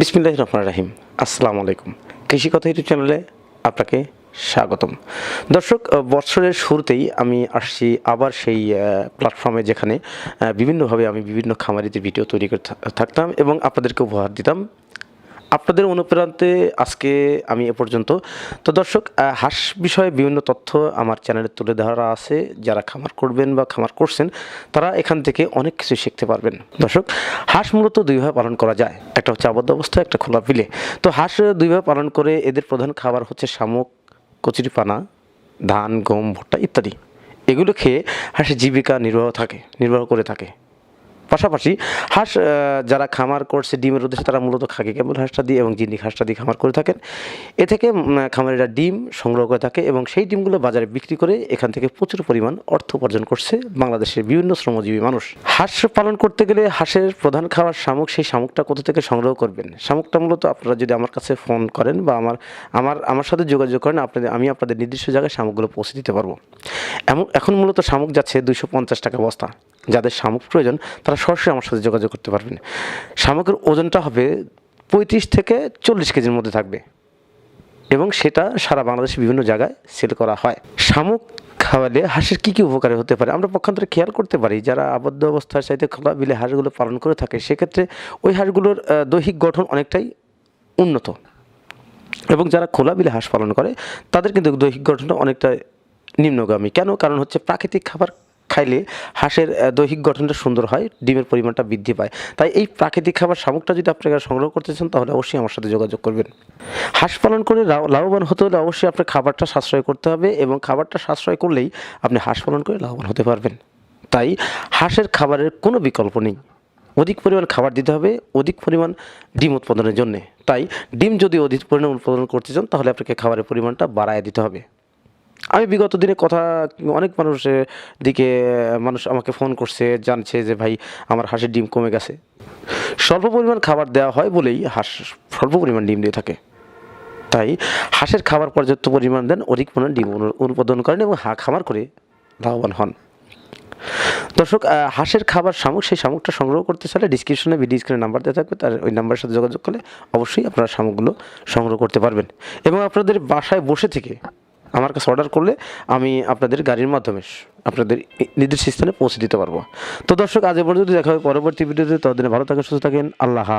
বিসমিল্লাহির রহমানির রহিম। আসসালামু আলাইকুম। কৃষি কথা ইউটিউব চ্যানেলে আপনাকে স্বাগতম। দর্শক, বছরের শুরুতেই আমি আসছি আবার সেই প্ল্যাটফর্মে যেখানে বিভিন্নভাবে আমি বিভিন্ন খামারিদের ভিডিও তৈরি করে থাকতাম এবং আপনাদেরকে উপহার দিতাম। আপনাদের অনুপ্রেরণাতে আজকে আমি এ পর্যন্ত। তো দর্শক, হাঁস বিষয়ে বিভিন্ন তথ্য আমার চ্যানেলে তুলে ধরা আছে। যারা খামার করবেন বা খামার করছেন তারা এখান থেকে অনেক কিছু শিখতে পারবেন। দর্শক, হাঁস মূলত দুইভাবে পালন করা যায়, একটা হচ্ছে আবদ্ধ অবস্থায়, একটা খোলা বিলে। তো হাঁস দুইভাবে পালন করে এদের প্রধান খাবার হচ্ছে শামুক, কচুরিপানা, ধান, গম, ভুট্টা ইত্যাদি। এগুলো খেয়ে হাঁসের জীবিকা নির্বাহ করে থাকে। পাশাপাশি হাঁস যারা খামার করছে ডিমের উদ্দেশ্যে তারা মূলত খাকি ক্যাম্বেল হাঁসটা দিয়ে এবং জিন্ডিক হাঁসটা দিয়ে খামার করে থাকেন। এ থেকে খামারিরা ডিম সংগ্রহ করে থাকে এবং সেই ডিমগুলো বাজারে বিক্রি করে এখান থেকে প্রচুর পরিমাণ অর্থ উপার্জন করছে বাংলাদেশের বিভিন্ন শ্রমজীবী মানুষ। হাঁস পালন করতে গেলে হাঁসের প্রধান খাবার শামুক। সেই শামুকটা কোথা থেকে সংগ্রহ করবেন? শামুকটা মূলত আপনারা যদি আমার কাছে ফোন করেন বা আমার সাথে যোগাযোগ করেন, আমি আপনাদের নির্দিষ্ট জায়গায় শামুকগুলো পৌঁছে দিতে পারবো। এখন মূলত শামুক যাচ্ছে 250 টাকা বস্তা। যাদের শামুক প্রয়োজন তারা সরাসরি আমার সাথে যোগাযোগ করতে পারবেন। শামুকের ওজনটা হবে 35 থেকে 40 কেজির মধ্যে থাকবে এবং সেটা সারা বাংলাদেশে বিভিন্ন জায়গায় সেল করা হয়। শামুক খাওয়ালে হাঁসের কী কী উপকারে হতে পারে আমরা পক্ষান্তরে খেয়াল করতে পারি। যারা আবদ্ধ অবস্থার চাইতে খোলা বিলে হাঁসগুলো পালন করে থাকে সেক্ষেত্রে ওই হাঁসগুলোর দৈহিক গঠন অনেকটাই উন্নত এবং যারা খোলা বিলে হাঁস পালন করে তাদের কিন্তু দৈহিক গঠনটা অনেকটা নিম্নগামী। কেন? কারণ হচ্ছে প্রাকৃতিক খাবার খাইলে হাঁসের দৈহিক গঠনটা সুন্দর হয়, ডিমের পরিমাণটা বৃদ্ধি পায়। তাই এই প্রাকৃতিক খাবার শামুকটা যদি আপনারা সংগ্রহ করতে চান তাহলে অবশ্যই আমার সাথে যোগাযোগ করবেন। হাঁস পালন করে লাভবান হতে হলে অবশ্যই আপনার খাবারটা সাশ্রয় করতে হবে এবং খাবারটা সাশ্রয় করলেই আপনি হাঁস পালন করে লাভবান হতে পারবেন। তাই হাঁসের খাবারের কোনো বিকল্প নেই। অধিক পরিমাণ খাবার দিতে হবে অধিক পরিমাণ ডিম উৎপাদনের জন্যে। তাই ডিম যদি অধিক পরিমাণ উৎপাদন করতে চান তাহলে আপনাকে খাবারের পরিমাণটা বাড়ায় দিতে হবে। আমি বিগত দিনে অনেক মানুষ আমাকে ফোন করছে, জানছে যে ভাই আমার হাঁসের ডিম কমে গেছে। স্বল্প পরিমাণ খাবার দেওয়া হয় বলেই হাঁস স্বল্প পরিমাণ ডিম দিয়ে থাকে। তাই হাঁসের খাবার পর্যাপ্ত পরিমাণ দেন, অধিক পরিমাণ ডিম উৎপাদন করেন এবং খামার করে লাভবান হন। দর্শক, হাঁসের খাবার শামুক, সেই শামুকটা সংগ্রহ করতে চাইলে ডিসক্রিপশনে ভিডিও স্ক্রিনে নাম্বার দেওয়া থাকবে, তার ওই নাম্বারের সাথে যোগাযোগ করলে অবশ্যই আপনারা শামুকগুলো সংগ্রহ করতে পারবেন এবং আপনাদের বাসায় বসে থেকে আমার কাছে অর্ডার করলে আমি আপনাদের গাড়ির মাধ্যমে আপনাদের নির্দিষ্ট স্থানে পৌঁছে দিতে পারবো। তো দর্শক, আজ এ পর্যন্ত দেখা হবে পরবর্তী ভিডিওতে। ততদিনে ভালো থাকেন, সুস্থ থাকেন। আল্লাহ হাফেজ।